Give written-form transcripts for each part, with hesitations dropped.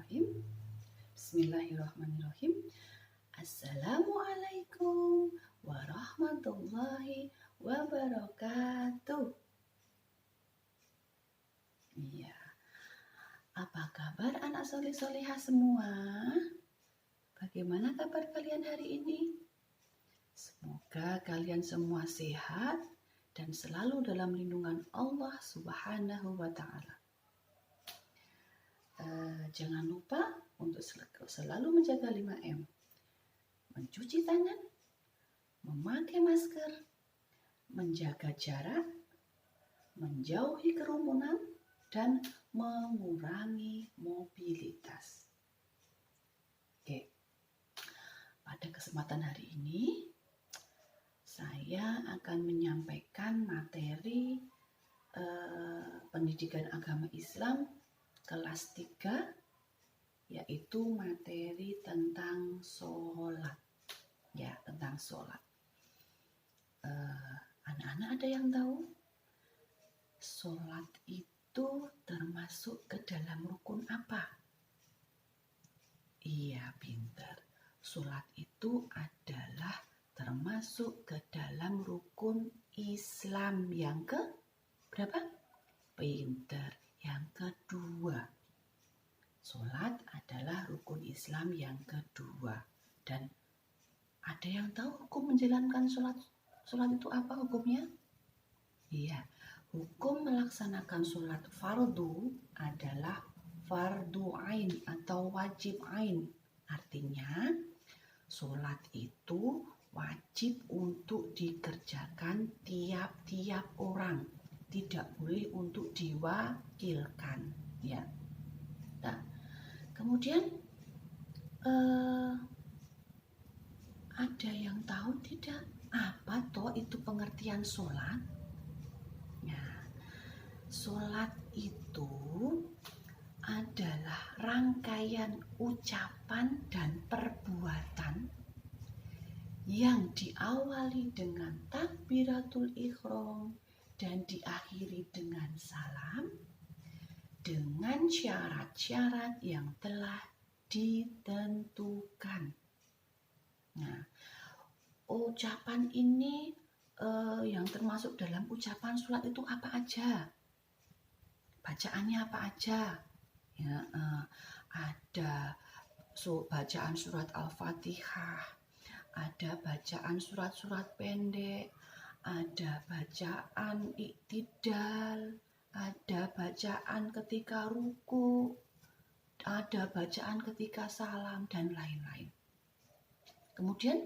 Bismillahirrahmanirrahim. Bismillahirrahmanirrahim. Assalamualaikum warahmatullahi wabarakatuh. Iya. Apa kabar anak soleh-solehah semua? Bagaimana kabar kalian hari ini? Semoga kalian semua sehat dan selalu dalam lindungan Allah Subhanahu wa Ta'ala. Jangan lupa untuk selalu menjaga 5M. Mencuci tangan, memakai masker, menjaga jarak, menjauhi kerumunan, dan mengurangi mobilitas. Oke, pada kesempatan hari ini saya akan menyampaikan materi pendidikan agama Islam kelas 3, yaitu materi tentang sholat. Ya, tentang sholat. Anak-anak ada yang tahu? Sholat itu termasuk ke dalam rukun apa? Iya, pintar. Sholat itu adalah termasuk ke dalam rukun Islam yang ke berapa? Pintar. Yang kedua. Sholat adalah rukun Islam yang kedua. Dan ada yang tahu hukum menjalankan sholat? Sholat itu apa hukumnya? Iya, hukum melaksanakan sholat fardu adalah fardu ain atau wajib ain. Artinya, sholat itu wajib untuk dikerjakan tiap-tiap orang. Tidak boleh untuk diwakilkan. Ya. Nah, kemudian ada yang tahu tidak apa toh itu pengertian sholat? Ya, sholat itu adalah rangkaian ucapan dan perbuatan yang diawali dengan takbiratul ihram dan diakhiri dengan salam dengan syarat-syarat yang telah ditentukan. Nah, ucapan ini yang termasuk dalam ucapan sholat itu apa aja? Bacaannya apa aja? Ya, ada bacaan surat Al-Fatihah, ada bacaan surat-surat pendek, ada bacaan iktidal, ada bacaan ketika ruku, ada bacaan ketika salam, dan lain-lain. Kemudian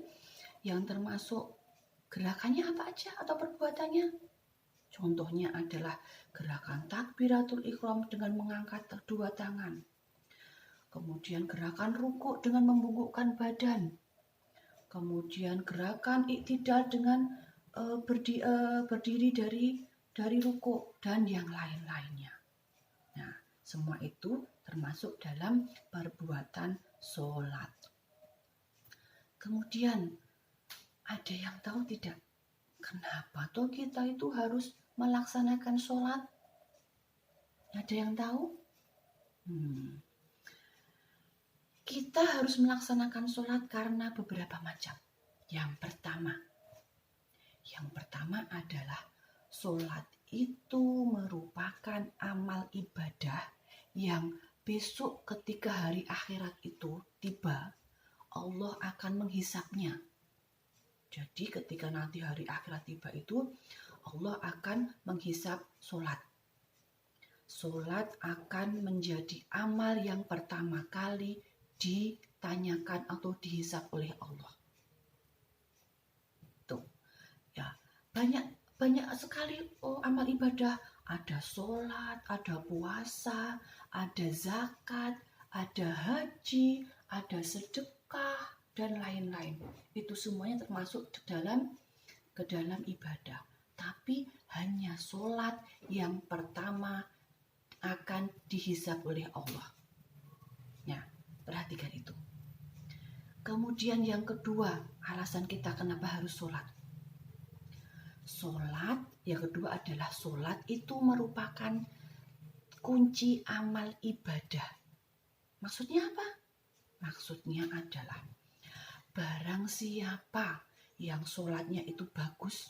yang termasuk gerakannya apa aja atau perbuatannya? Contohnya adalah gerakan takbiratul ihram dengan mengangkat kedua tangan. Kemudian gerakan ruku dengan membungkukkan badan. Kemudian gerakan iktidal dengan berdiri dari ruku dan yang lain-lainnya. Nah, semua itu termasuk dalam perbuatan sholat. Kemudian ada yang tahu tidak? Kenapa toh kita itu harus melaksanakan sholat? Ada yang tahu? Kita harus melaksanakan sholat karena beberapa macam. Yang pertama adalah sholat itu merupakan amal ibadah yang besok ketika hari akhirat itu tiba, Allah akan menghisapnya. Jadi ketika nanti hari akhirat tiba itu, Allah akan menghisap sholat. Sholat akan menjadi amal yang pertama kali ditanyakan atau dihisap oleh Allah. Tuh, ya banyak sekali amal ibadah. Ada sholat, ada puasa, ada zakat, ada haji, ada sedekah, dan lain-lain. Itu semuanya termasuk ke dalam ibadah. Tapi hanya sholat yang pertama akan dihisap oleh Allah. Ya, perhatikan itu. Kemudian yang kedua, alasan kita kenapa harus sholat. Sholat, yang kedua adalah sholat itu merupakan kunci amal ibadah. Maksudnya apa? Maksudnya adalah barang siapa yang sholatnya itu bagus,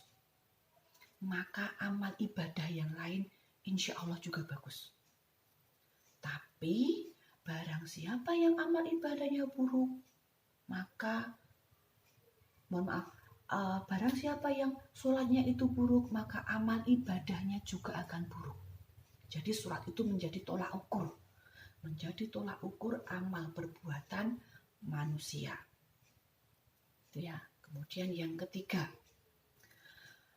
maka amal ibadah yang lain insya Allah juga bagus. Tapi barang siapa yang amal ibadahnya buruk, maka barang siapa yang sholatnya itu buruk, maka amal ibadahnya juga akan buruk. Jadi surat itu menjadi tolak ukur. Menjadi tolak ukur amal perbuatan manusia. Itu ya. Kemudian yang ketiga,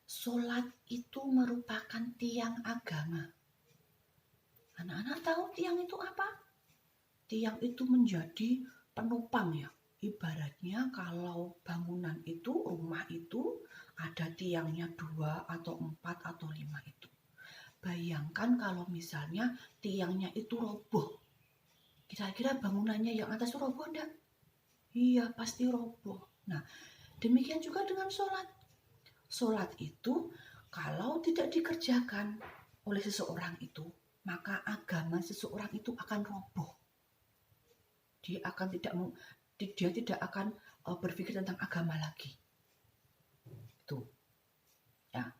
sholat itu merupakan tiang agama. Anak-anak tahu tiang itu apa? Tiang itu menjadi penopang ya. Ibaratnya kalau bangunan itu, rumah itu ada tiangnya 2 atau 4 atau 5 itu. Bayangkan kalau misalnya tiangnya itu roboh. Kira-kira bangunannya yang atas roboh enggak? Iya, pasti roboh. Nah, demikian juga dengan sholat. Sholat itu kalau tidak dikerjakan oleh seseorang itu, maka agama seseorang itu akan roboh. Dia tidak akan berpikir tentang agama lagi. Itu. Ya.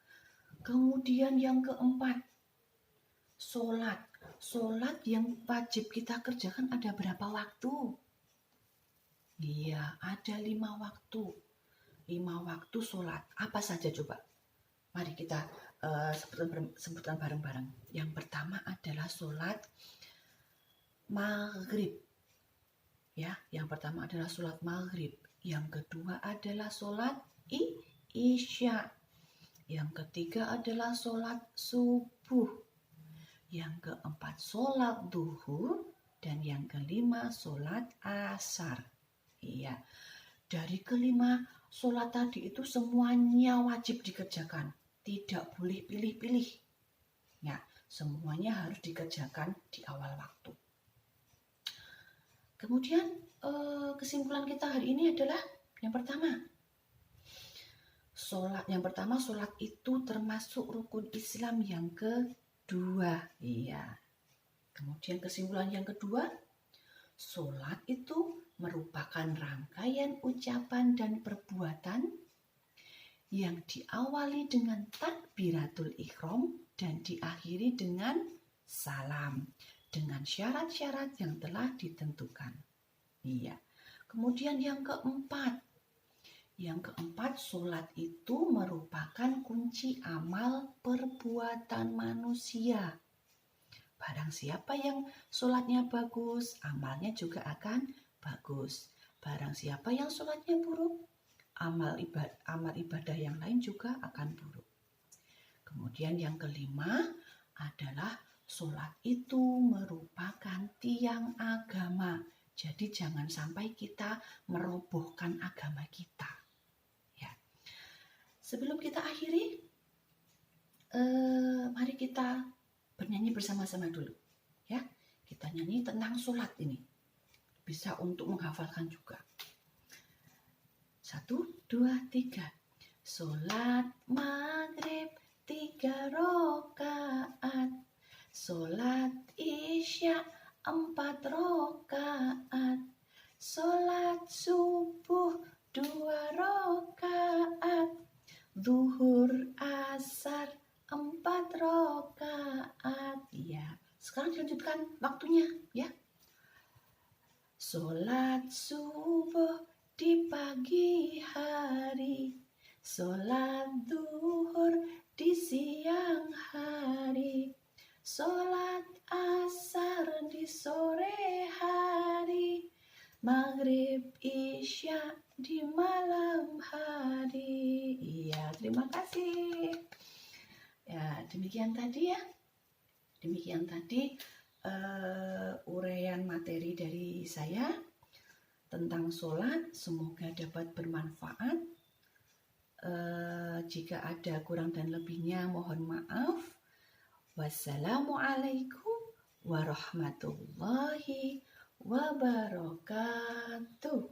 Kemudian yang keempat, sholat. Sholat yang wajib kita kerjakan ada berapa waktu? Iya, ada 5 waktu. 5 waktu sholat. Apa saja coba? Mari kita sebutkan bareng-bareng. Yang pertama adalah sholat maghrib. Ya, yang pertama adalah sholat maghrib. Yang kedua adalah sholat isya. Yang ketiga adalah sholat subuh. Yang keempat sholat duhur. Dan yang kelima sholat asar. Iya, dari kelima sholat tadi itu semuanya wajib dikerjakan. Tidak boleh pilih-pilih. Ya, semuanya harus dikerjakan di awal waktu. Kemudian kesimpulan kita hari ini adalah yang pertama, sholat itu termasuk rukun Islam yang kedua. Iya. Kemudian kesimpulan yang kedua, sholat itu merupakan rangkaian ucapan dan perbuatan yang diawali dengan takbiratul ihram dan diakhiri dengan salam, dengan syarat-syarat yang telah ditentukan. Iya. Kemudian yang keempat, sholat itu merupakan kunci amal perbuatan manusia. Barang siapa yang sholatnya bagus, amalnya juga akan bagus. Barang siapa yang sholatnya buruk, amal ibadah yang lain juga akan buruk. Kemudian yang kelima adalah sholat itu merupakan tiang agama. Jadi jangan sampai kita merobohkan agama kita. Ya. Sebelum kita akhiri, mari kita bernyanyi bersama-sama dulu. Ya, kita nyanyi tentang sholat ini. Bisa untuk menghafalkan juga. 1, 2, 3. Sholat maghrib 3 rakaat. Sholat isya 4 rakaat. Sholat subuh 2 rakaat. Zuhur asar 4 rakaat. Ya, sekarang dilanjutkan waktunya ya. Sholat subuh di pagi hari, sholat duhur di siang hari, sholat asar di sore hari, maghrib isya di malam hari. Iya, terima kasih. Ya, demikian tadi ya. Demikian tadi uraian materi dari saya tentang sholat. Semoga dapat bermanfaat. Jika ada kurang dan lebihnya mohon maaf. Wassalamualaikum warahmatullahi wabarakatuh.